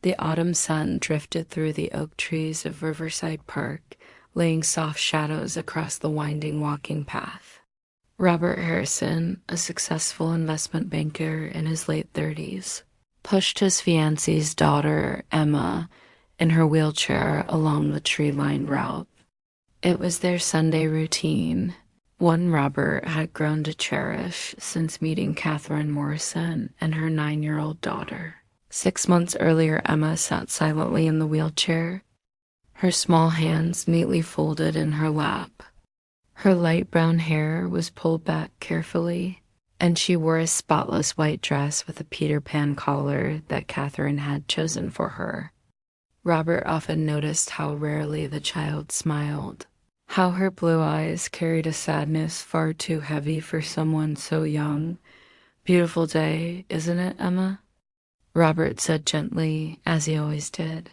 The autumn sun drifted through the oak trees of Riverside Park, laying soft shadows across the winding walking path. Robert Harrison, a successful investment banker in his late 30s, pushed his fiance's daughter, Emma, in her wheelchair along the tree-lined route. It was their Sunday routine, one Robert had grown to cherish since meeting Catherine Morrison and her 9-year-old daughter. 6 months earlier, Emma sat silently in the wheelchair, her small hands neatly folded in her lap. Her light brown hair was pulled back carefully, and she wore a spotless white dress with a Peter Pan collar that Catherine had chosen for her. Robert often noticed how rarely the child smiled, how her blue eyes carried a sadness far too heavy for someone so young. "Beautiful day, isn't it, Emma?" Robert said gently, as he always did,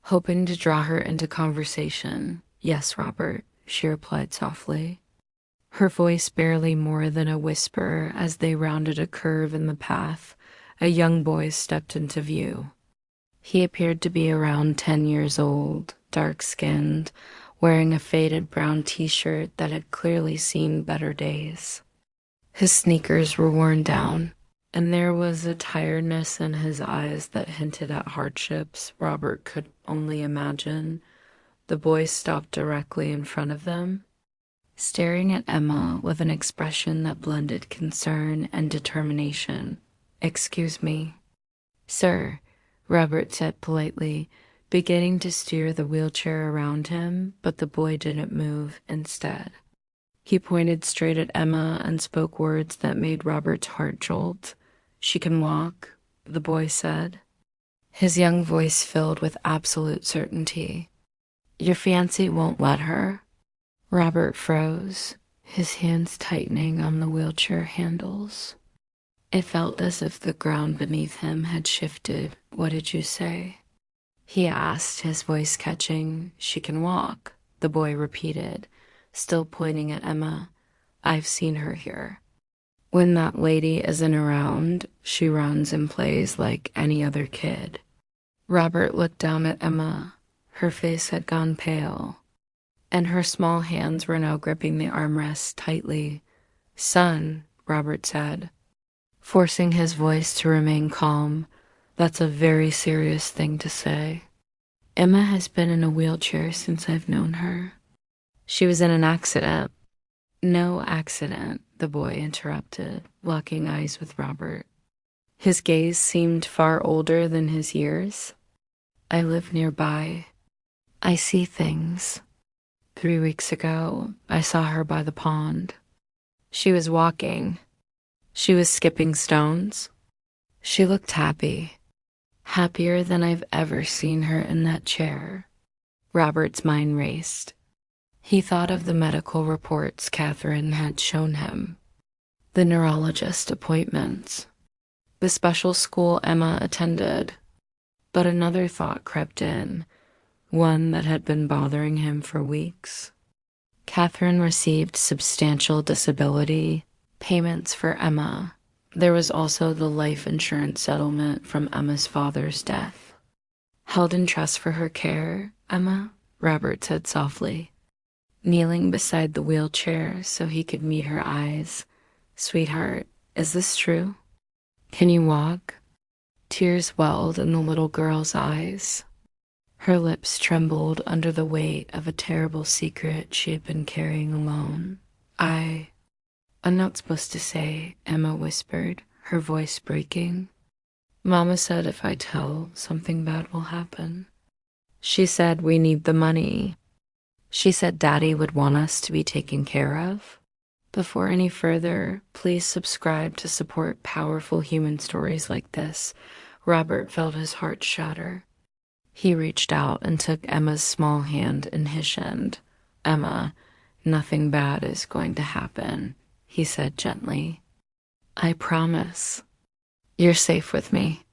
hoping to draw her into conversation. "Yes, Robert," she replied softly, her voice barely more than a whisper. As they rounded a curve in the path, a young boy stepped into view. He appeared to be around 10 years old, dark-skinned, wearing a faded brown t-shirt that had clearly seen better days. His sneakers were worn down, and there was a tiredness in his eyes that hinted at hardships Robert could only imagine. The boy stopped directly in front of them, staring at Emma with an expression that blended concern and determination. "Excuse me." "Sir," Robert said politely, beginning to steer the wheelchair around him, but the boy didn't move. Instead, he pointed straight at Emma and spoke words that made Robert's heart jolt. "She can walk," the boy said, his young voice filled with absolute certainty. "Your fiancé won't let her?" Robert froze, his hands tightening on the wheelchair handles. It felt as if the ground beneath him had shifted. "What did you say?" he asked, his voice catching. "She can walk," the boy repeated, still pointing at Emma. "I've seen her here. When that lady isn't around, she runs and plays like any other kid." Robert looked down at Emma. Her face had gone pale, and her small hands were now gripping the armrests tightly. "Son," Robert said, forcing his voice to remain calm, "that's a very serious thing to say. Emma has been in a wheelchair since I've known her." "She was in an accident." "No accident," the boy interrupted, locking eyes with Robert. His gaze seemed far older than his years. "I live nearby. I see things. 3 weeks ago, I saw her by the pond. She was walking. She was skipping stones. She looked happy. Happier than I've ever seen her in that chair." Robert's mind raced. He thought of the medical reports Catherine had shown him, the neurologist appointments, the special school Emma attended. But another thought crept in, one that had been bothering him for weeks. Catherine received substantial disability payments for Emma. There was also the life insurance settlement from Emma's father's death. "Held in trust for her care, Emma?" Robert said softly, kneeling beside the wheelchair so he could meet her eyes. "Sweetheart, is this true? Can you walk?" Tears welled in the little girl's eyes. Her lips trembled under the weight of a terrible secret she had been carrying alone. I'm not supposed to say," Emma whispered, her voice breaking. "Mama said if I tell, something bad will happen. She said we need the money. She said Daddy would want us to be taken care of." Before any further, please subscribe to support powerful human stories like this. Robert felt his heart shatter. He reached out and took Emma's small hand in his hand. "Emma, nothing bad is going to happen," he said gently. "I promise. You're safe with me."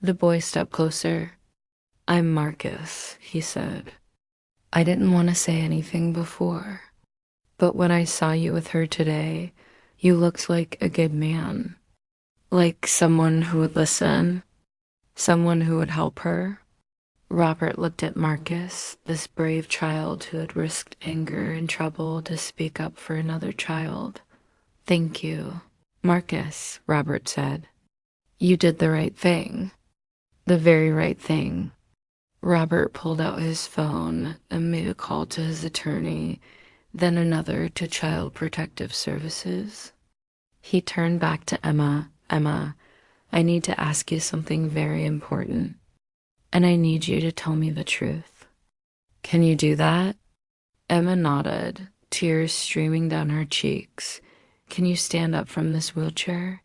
The boy stepped closer. "I'm Marcus," he said. "I didn't want to say anything before, but when I saw you with her today, you looked like a good man, like someone who would listen." Someone who would help her? Robert looked at Marcus, this brave child who had risked anger and trouble to speak up for another child. Thank you, Marcus, Robert said. You did the right thing. The very right thing. Robert pulled out his phone and made a call to his attorney, then another to Child Protective Services. He turned back to Emma. Emma, I need to ask you something very important, and I need you to tell me the truth. Can you do that? Emma nodded, tears streaming down her cheeks. Can you stand up from this wheelchair?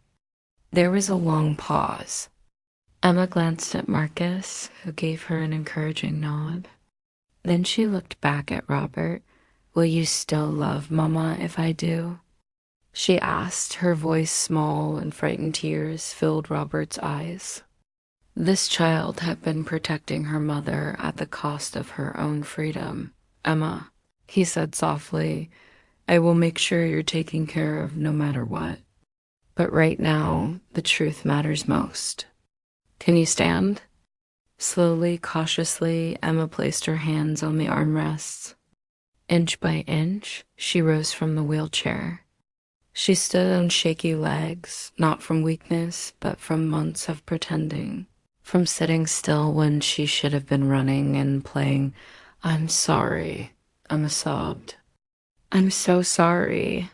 There was a long pause. Emma glanced at Marcus, who gave her an encouraging nod. Then she looked back at Robert. Will you still love Mama if I do? She asked, her voice small and frightened tears filled Robert's eyes. This child had been protecting her mother at the cost of her own freedom. Emma, he said softly, I will make sure you're taken care of no matter what. But right now, the truth matters most. Can you stand? Slowly, cautiously, Emma placed her hands on the armrests. Inch by inch, she rose from the wheelchair. She stood on shaky legs, not from weakness, but from months of pretending, from sitting still when she should have been running and playing. I'm sorry, Emma sobbed. I'm so sorry.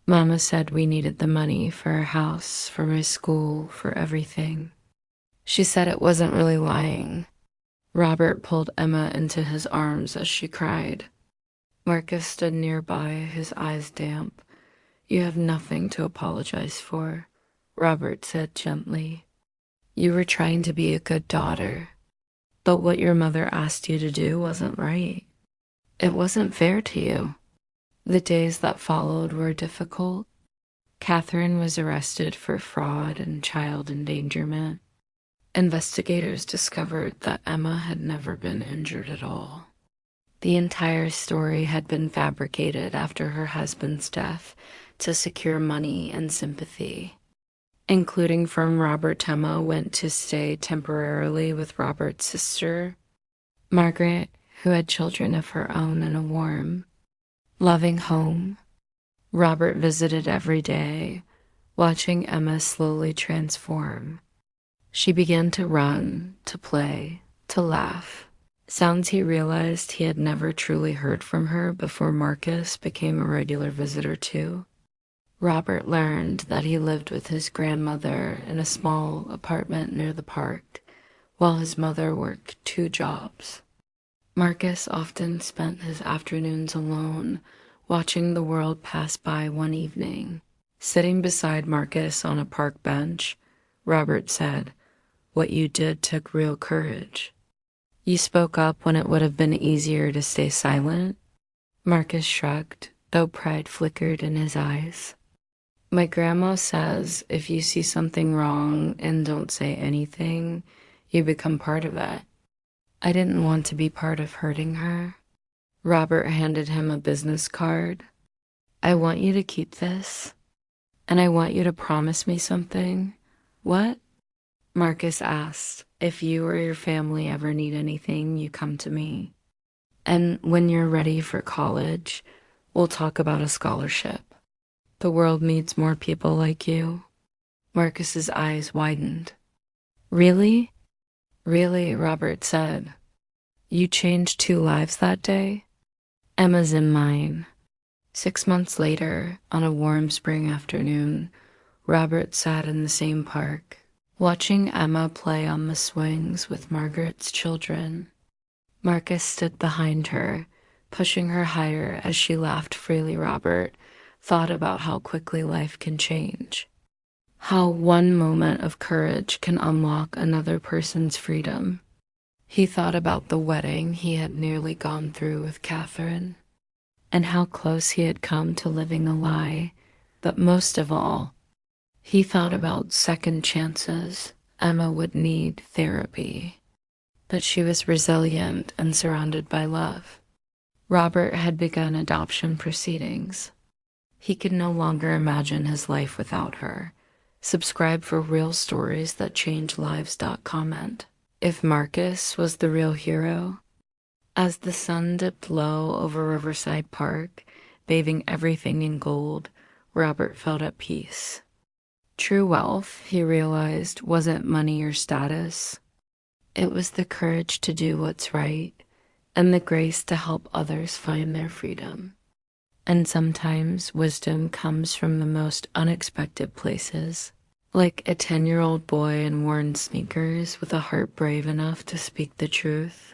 Mama said we needed the money for our house, for my school, for everything. She said it wasn't really lying. Robert pulled Emma into his arms as she cried. Marcus stood nearby, his eyes damp. You have nothing to apologize for, Robert said gently. You were trying to be a good daughter, but what your mother asked you to do wasn't right. It wasn't fair to you. The days that followed were difficult. Catherine was arrested for fraud and child endangerment. Investigators discovered that Emma had never been injured at all. The entire story had been fabricated after her husband's death to secure money and sympathy. Including from Robert, Emma went to stay temporarily with Robert's sister, Margaret, who had children of her own in a warm, loving home. Robert visited every day, watching Emma slowly transform. She began to run, to play, to laugh. Sounds he realized he had never truly heard from her before Marcus became a regular visitor too. Robert learned that he lived with his grandmother in a small apartment near the park, while his mother worked 2 jobs. Marcus often spent his afternoons alone, watching the world pass by one evening. Sitting beside Marcus on a park bench, Robert said, What you did took real courage. You spoke up when it would have been easier to stay silent. Marcus shrugged, though pride flickered in his eyes. My grandma says if you see something wrong and don't say anything, you become part of it. I didn't want to be part of hurting her. Robert handed him a business card. I want you to keep this, and I want you to promise me something. What? Marcus asked. If you or your family ever need anything, you come to me. And when you're ready for college, we'll talk about a scholarship. The world needs more people like you. Marcus's eyes widened. Really? Really, Robert said. You changed 2 lives that day? Emma's in mine. 6 months later, on a warm spring afternoon, Robert sat in the same park, watching Emma play on the swings with Margaret's children. Marcus stood behind her, pushing her higher as she laughed freely. Robert thought about how quickly life can change, how one moment of courage can unlock another person's freedom. He thought about the wedding he had nearly gone through with Catherine, and how close he had come to living a lie, but most of all, he thought about second chances. Emma would need therapy, but she was resilient and surrounded by love. Robert had begun adoption proceedings. He could no longer imagine his life without her, Subscribe for real stories that change lives. Comment if Marcus was the real hero. As the sun dipped low over Riverside Park, bathing everything in gold, Robert felt at peace. True wealth, he realized, wasn't money or status. It was the courage to do what's right and the grace to help others find their freedom. And sometimes wisdom comes from the most unexpected places, like a 10-year-old boy in worn sneakers with a heart brave enough to speak the truth.